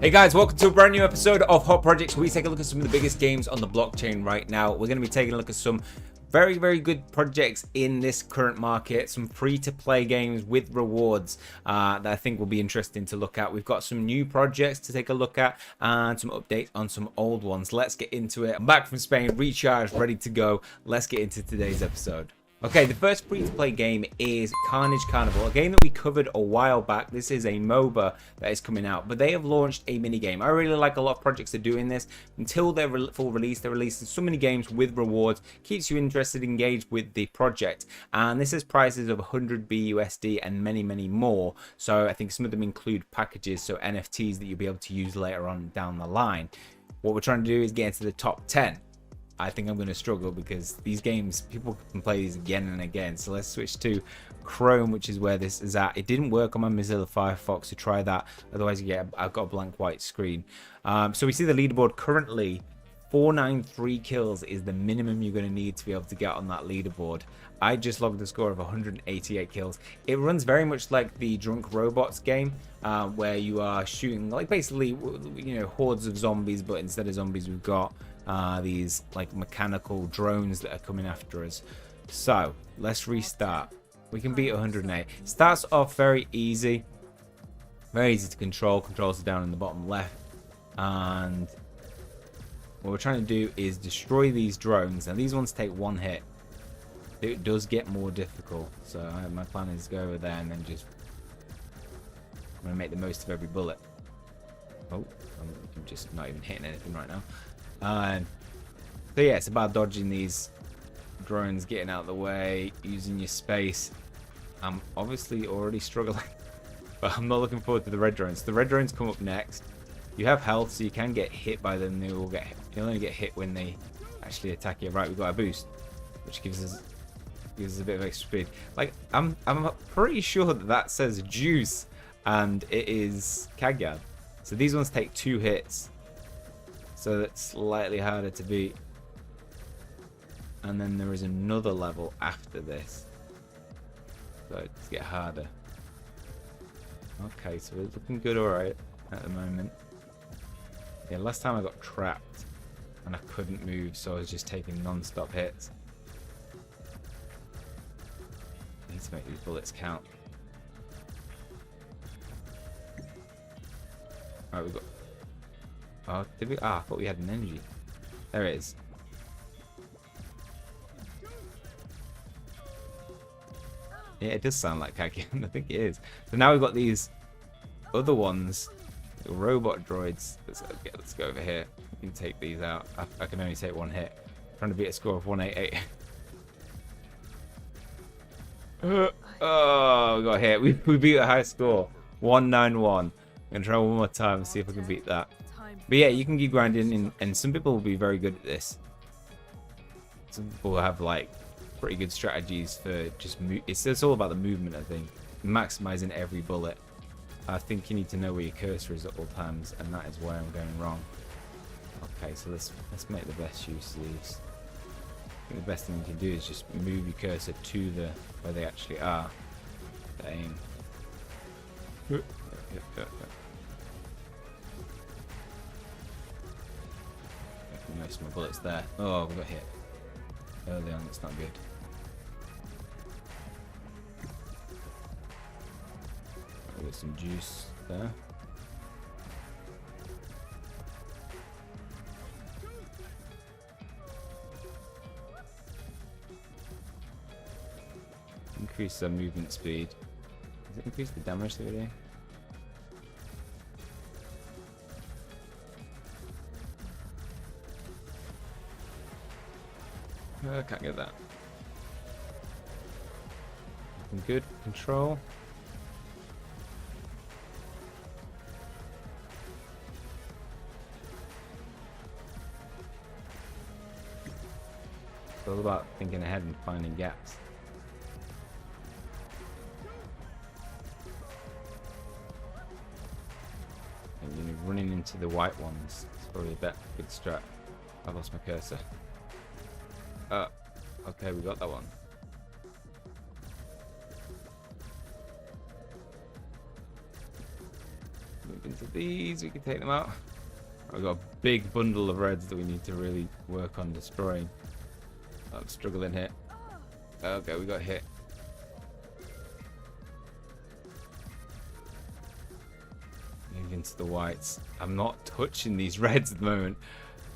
Hey guys, welcome to a brand new episode of Hot Projects, where we take a look at some of the biggest games on the blockchain right now. We're going to be taking a look at some very good projects in this current market, some free-to-play games with rewards that I think will be interesting to look at. We've got some new projects to take a look at and some updates on some old ones. Let's get into it. I'm back from Spain, recharged, ready to go. Let's get into today's episode. Okay, the first free-to-play game is Carnage Carnival, a game that we covered a while back. This is a MOBA that is coming out, but they have launched a mini-game. I really like a lot of projects that are doing this. Until their full release, they're releasing so many games with rewards, keeps you interested, engaged with the project. And this is prices of 100 BUSD and many more. So I think some of them include packages, so NFTs that you'll be able to use later on down the line. What we're trying to do is get into the top 10. I think I'm going to struggle because these games, people can play these again and again. So let's switch to Chrome, which is where this is at. It didn't work on my Mozilla Firefox, so try that. Otherwise, I've got a blank white screen. So we see the leaderboard currently. 493 kills is the minimum you're going to need to be able to get on that leaderboard. I just logged a score of 188 kills. It runs very much like the Drunk Robots game, where you are shooting like basically, you know, hordes of zombies, but instead of zombies, we've got these like mechanical drones that are coming after us. So let's restart. We can beat 108. Starts off very easy to control. Controls are down in the bottom left, and what we're trying to do is destroy these drones. Now these ones take one hit. It does get more difficult, so my plan is to go over there and then just I'm gonna make the most of every bullet. Oh, I'm just not even hitting anything right now. So yeah, it's about dodging these drones, getting out of the way, using your space. I'm obviously already struggling, but I'm not looking forward to the red drones. The red drones come up next. You have health, so you can get hit by them. You'll only get hit when they actually attack you. Right, we've got a boost, which gives us a bit of extra speed. Like I'm pretty sure that says juice, and it is Kagyad. So these ones take 2 hits. So that's slightly harder to beat. And then there is another level after this. So it's get harder. Okay, so we're looking good alright at the moment. Yeah, last time I got trapped and I couldn't move, so I was just taking non-stop hits. I need to make these bullets count. Alright, we've got... Oh, did we? Ah, I thought we had an energy. There it is. Yeah, it does sound like Kagian. I think it is. So now we've got these other ones, the robot droids. Let's go over here. We can take these out. I can only take 1 hit. I'm trying to beat a score of 188. Oh, we got hit. We beat a high score. 191. I'm gonna try one more time and see if I can beat that. But yeah, you can keep grinding, and some people will be very good at this. Some people have like pretty good strategies for just it's all about the movement, I think. Maximizing every bullet. I think you need to know where your cursor is at all times, and that is where I'm going wrong. Okay, so let's make the best use of these. I think the best thing you can do is just move your cursor to where they actually are. To aim. Yep. Most of my bullets there. Oh, we got hit early on. That's not good. We got some juice there. Increase the movement speed. Does it increase the damage that we do? I can't get that. Good control. It's all about thinking ahead and finding gaps. And you know, running into the white ones is probably a good strat. I lost my cursor. Okay, we got that one. to these. We can take them out. We've got a big bundle of reds that we need to really work on destroying. I'm struggling here. Okay, we got hit. Move into the whites. I'm not touching these reds at the moment.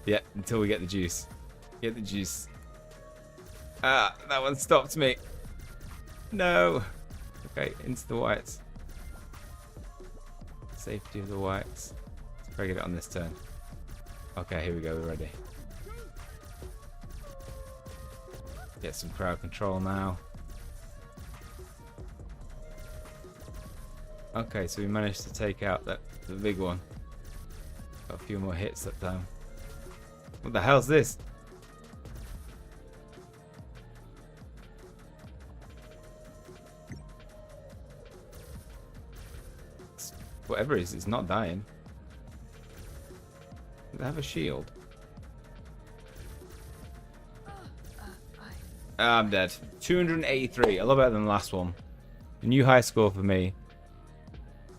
Yeah, until we get the juice. Get the juice. Ah, that one stopped me. No. Okay, into the whites. Safety of the whites. Let's try to get it on this turn. Okay, here we go. We're ready. Get some crowd control now. Okay, so we managed to take out the big one. Got a few more hits that time. What the hell's this? Whatever it is, it's not dying. Does it have a shield? I'm dead. 283. A lot better than the last one. A new high score for me.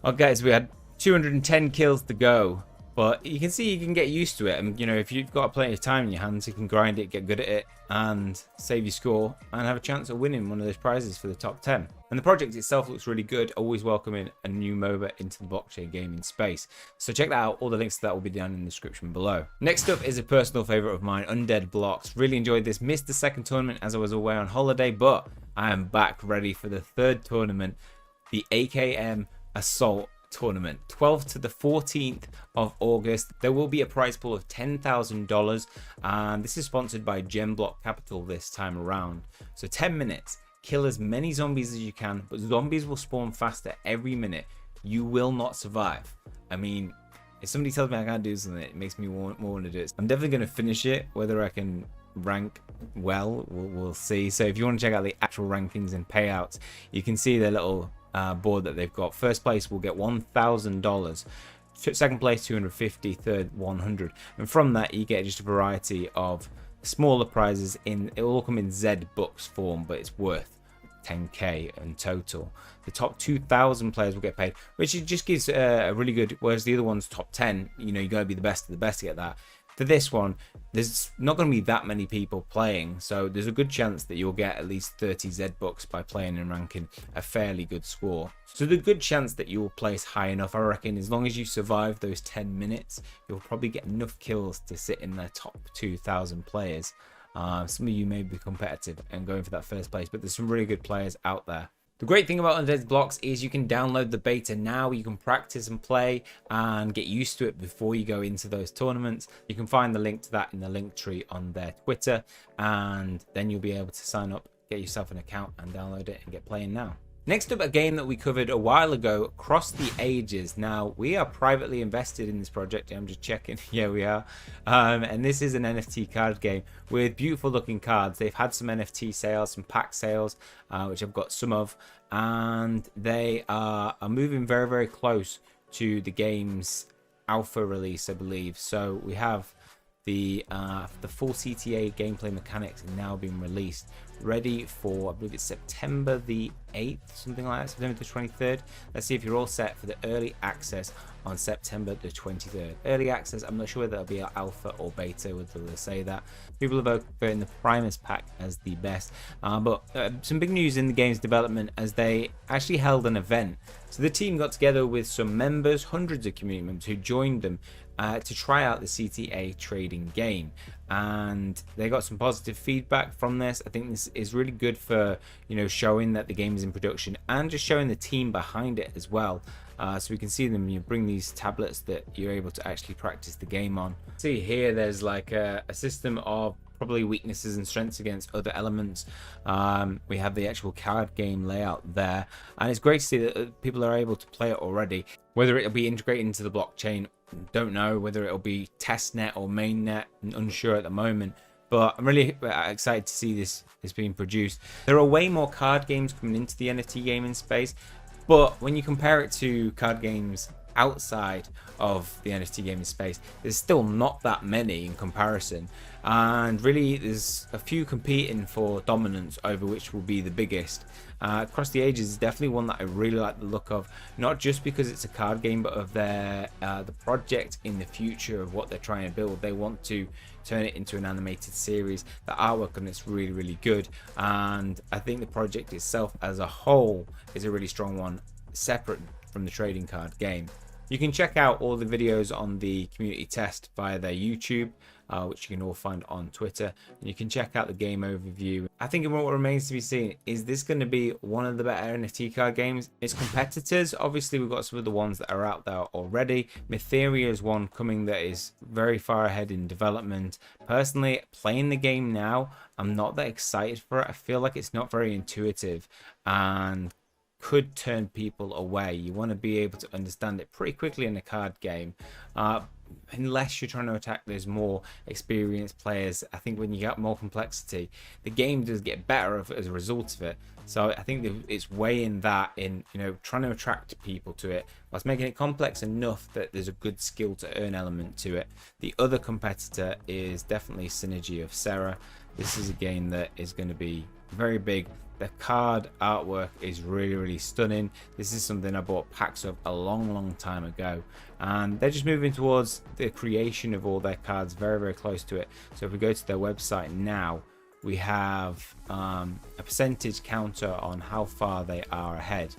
Okay, so we had 210 kills to go. But you can see you can get used to it. And, you know, if you've got plenty of time in your hands, you can grind it, get good at it, and save your score, and have a chance of winning one of those prizes for the top 10. And the project itself looks really good, always welcoming a new MOBA into the blockchain gaming space. So check that out. All the links to that will be down in the description below. Next up is a personal favorite of mine, Undead Blocks. Really enjoyed this. Missed the second tournament as I was away on holiday, but I am back ready for the third tournament, the AKM Assault tournament, 12th to the 14th of August. There will be a prize pool of $10,000, and this is sponsored by Gemblock Capital this time around. So 10 minutes, kill as many zombies as you can, but zombies will spawn faster every minute. You will not survive. I mean, if somebody tells me I can't do something, it makes me want to do it. I'm definitely going to finish it. Whether I can rank well, we'll see. So if you want to check out the actual rankings and payouts, you can see their little board that they've got. First place will get $1,000, second place $250, third $100, and from that you get just a variety of smaller prizes. It will all come in Z bucks form, but it's worth 10k in total. The top 2,000 players will get paid, which just gives a really good, whereas the other one's top 10, you know, you got to be the best of the best to get that. For this one, there's not going to be that many people playing, so there's a good chance that you'll get at least 30 Z bucks by playing and ranking a fairly good score. So the good chance that you'll place high enough, I reckon, as long as you survive those 10 minutes, you'll probably get enough kills to sit in the top 2,000 players. Some of you may be competitive and going for that first place, but there's some really good players out there. The great thing about Undead Blocks is you can download the beta now. You can practice and play and get used to it before you go into those tournaments. You can find the link to that in the link tree on their Twitter, and then you'll be able to sign up, get yourself an account, and download it and get playing now. Next up, a game that we covered a while ago, Cross the Ages. Now, we are privately invested in this project. I'm just checking. Yeah, we are. And this is an NFT card game with beautiful looking cards. They've had some NFT sales, some pack sales, which I've got some of. And they are moving very, very close to the game's alpha release, I believe. So we have the full CTA gameplay mechanics are now being released, ready for, I believe it's September the 8th, something like that, September the 23rd. Let's see if you're all set for the early access on September the 23rd. Early access, I'm not sure whether it'll be alpha or beta, whether they'll say that. People are voting the Primus pack as the best. But some big news in the game's development, as they actually held an event. So the team got together with some members, hundreds of community members who joined them to try out the CTA trading game, and they got some positive feedback from this. I think this is really good for, you know, showing that the game is in production and just showing the team behind it as well. So we can see them, you bring these tablets that you're able to actually practice the game on. See here, there's like a system of probably weaknesses and strengths against other elements. We have the actual card game layout there, and it's great to see that people are able to play it already. Whether it'll be integrated into the blockchain, don't know. Whether it'll be testnet or mainnet, unsure at the moment. But I'm really excited to see this being produced. There are way more card games coming into the NFT gaming space, but when you compare it to card games outside of the NFT gaming space, there's still not that many in comparison, and really there's a few competing for dominance over which will be the biggest. Across the Ages is definitely one that I really like the look of, not just because it's a card game, but of their the project in the future of what they're trying to build. They want to turn it into an animated series. The artwork on it's really, really good, and I think the project itself as a whole is a really strong one, separate from the trading card game. You can check out all the videos on the community test via their YouTube, which you can all find on Twitter, and you can check out the game overview. I think what remains to be seen is this going to be one of the better NFT card games. Its competitors, obviously we've got some of the ones that are out there already. Mytheria is one coming that is very far ahead in development. Personally, playing the game now, I'm not that excited for it. I feel like it's not very intuitive and could turn people away. You want to be able to understand it pretty quickly in a card game, unless you're trying to attack those more experienced players. I think when you get more complexity, the game does get better as a result of it. So I think it's weighing that in, you know, trying to attract people to it whilst making it complex enough that there's a good skill to earn element to it. The other competitor is definitely Synergy of Serra. This is a game that is going to be very big. The card artwork is really, really stunning. This is something I bought packs of a long time ago, and they're just moving towards the creation of all their cards very, very close to it. So if we go to their website now, we have a percentage counter on how far they are ahead.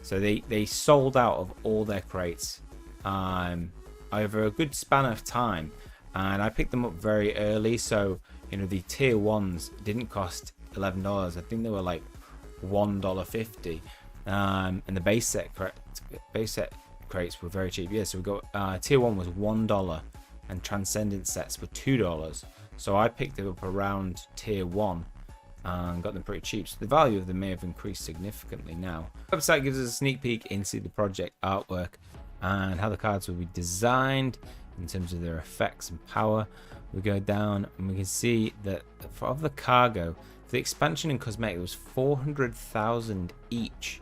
So they sold out of all their crates over a good span of time, and I picked them up very early. So, you know, the tier ones didn't cost $11. I think they were like $1.50, and the base set crates were very cheap. Yeah, so we got tier 1 was $1 and transcendent sets were $2. So I picked it up around tier 1 and got them pretty cheap. So the value of them may have increased significantly now. The website gives us a sneak peek into the project artwork and how the cards will be designed in terms of their effects and power. We go down and we can see that of the cargo, the expansion and cosmetic was 400,000 each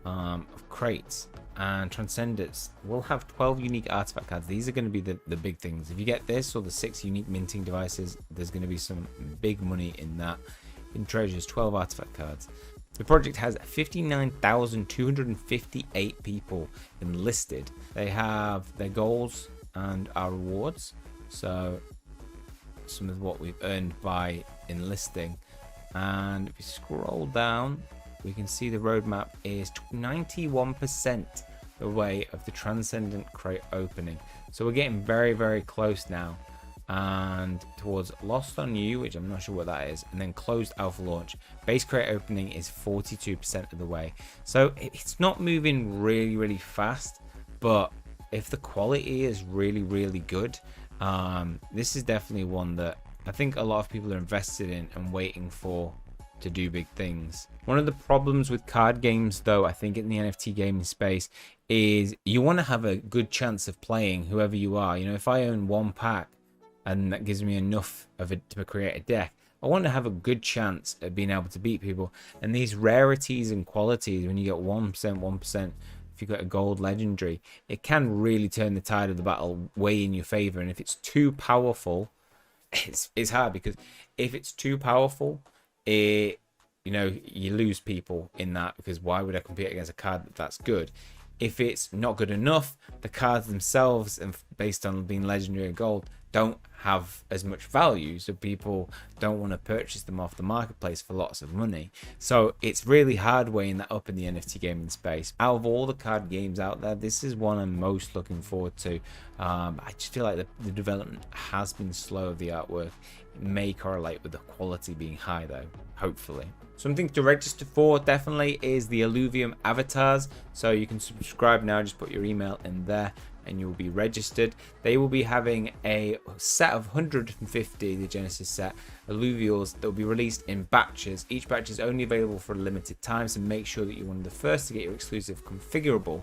of crates, and transcendents will have 12 unique artifact cards. These are going to be the big things. If you get this or the 6 unique minting devices, there's going to be some big money in that. In treasures, 12 artifact cards. The project has 59,258 people enlisted. They have their goals and our rewards, so some of what we've earned by enlisting. And if we scroll down, we can see the roadmap is 91% the way of the transcendent crate opening. So we're getting very, very close now, and towards Lost on You, which I'm not sure what that is, and then closed alpha launch. Base crate opening is 42% of the way. So it's not moving really, really fast, but if the quality is really, really good, this is definitely one that I think a lot of people are invested in and waiting for to do big things. One of the problems with card games, though, I think in the NFT gaming space, is you want to have a good chance of playing whoever you are. You know, if I own one pack and that gives me enough of it to create a deck, I want to have a good chance of being able to beat people. And these rarities and qualities, when you get 1%, if you got a gold legendary, it can really turn the tide of the battle way in your favor. And if it's too powerful, it's hard, because if it's too powerful, you know, you lose people in that, because why would I compete against a card that's good? If it's not good enough, the cards themselves, and based on being legendary or gold, don't have as much value, so people don't want to purchase them off the marketplace for lots of money. So it's really hard weighing that up in the NFT gaming space. Out of all the card games out there, this is one I'm most looking forward to. I just feel like the development has been slow of the artwork. It may correlate with the quality being high though, hopefully. Something to register for definitely is the Elluvium avatars. So you can subscribe now, just put your email in there and you'll be registered. They will be having a set of 150, the Genesis set, Alluvials, that will be released in batches. Each batch is only available for a limited time, so make sure that you're one of the first to get your exclusive configurable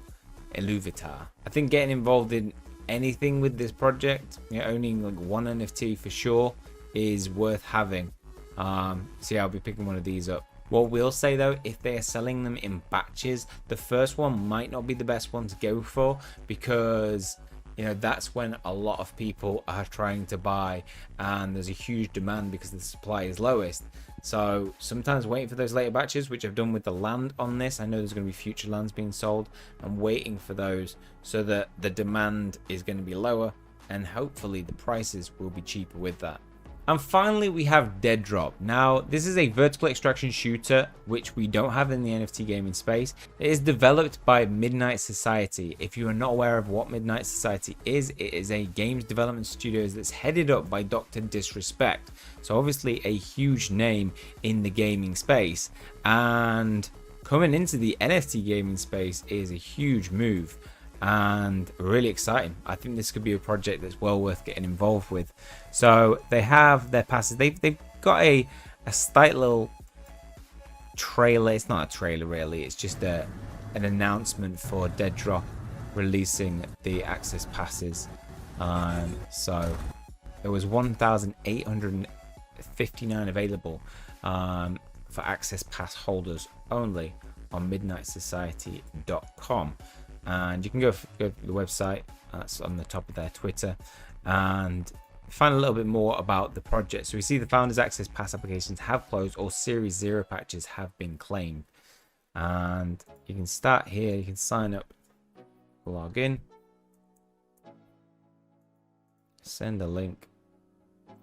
Elluvitar. I think getting involved in anything with this project, you know, owning like one NFT for sure, is worth having. So yeah, I'll be picking one of these up What we'll say though, if they are selling them in batches, the first one might not be the best one to go for, because you know that's when a lot of people are trying to buy and there's a huge demand because the supply is lowest. So sometimes waiting for those later batches, which I've done with the land on this. I know there's going to be future lands being sold. I'm waiting for those so that the demand is going to be lower and hopefully the prices will be cheaper with that. And finally, we have Dead Drop. Now, this is a vertical extraction shooter, which we don't have in the NFT gaming space. It is developed by Midnight Society. If you are not aware of what Midnight Society is, it is a games development studio that's headed up by Dr. Disrespect. So obviously a huge name in the gaming space. And coming into the NFT gaming space is a huge move. And really exciting. I think this could be a project that's well worth getting involved with. So they have their passes. They've got a slight little trailer. It's not a trailer really. It's just an announcement for Dead Drop releasing the access passes. So there was 1,859 available for access pass holders only on midnightsociety.com. And you can go to the website, that's on the top of their Twitter, and find a little bit more about the project. So we see the Founders Access Pass applications have closed, or Series 0 patches have been claimed. And you can start here, you can sign up, log in, send a link,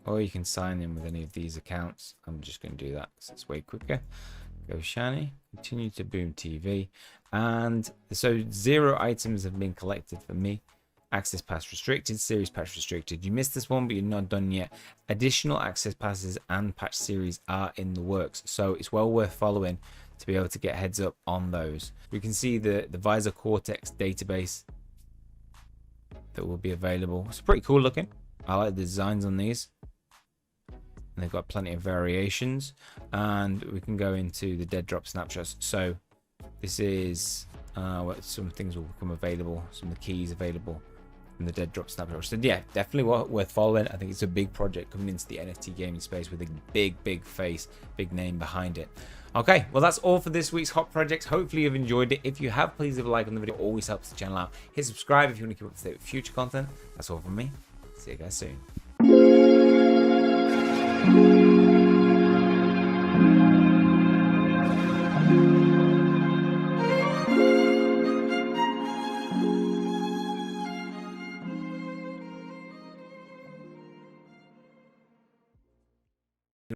or you can sign in with any of these accounts. I'm just going to do that because it's way quicker. Go shiny, continue to boom TV. And so 0 items have been collected for me. Access pass restricted, series patch restricted. You missed this one, but you're not done yet. Additional access passes and patch series are in the works, so it's well worth following to be able to get heads up on those. We can see the Visor Cortex database that will be available. It's pretty cool looking. I like the designs on these. And they've got plenty of variations, and we can go into the Dead Drop snapshots. So this is what some things will become available, some of the keys available from the Dead Drop snapshots. So yeah, definitely worth following. I think it's a big project coming into the NFT gaming space with a big face, big name behind it. Okay, well that's all for this week's hot projects. Hopefully you've enjoyed it. If you have, please leave a like on the video. It always helps the channel out. Hit subscribe if you want to keep up to date with future content. That's all from me. See you guys soon.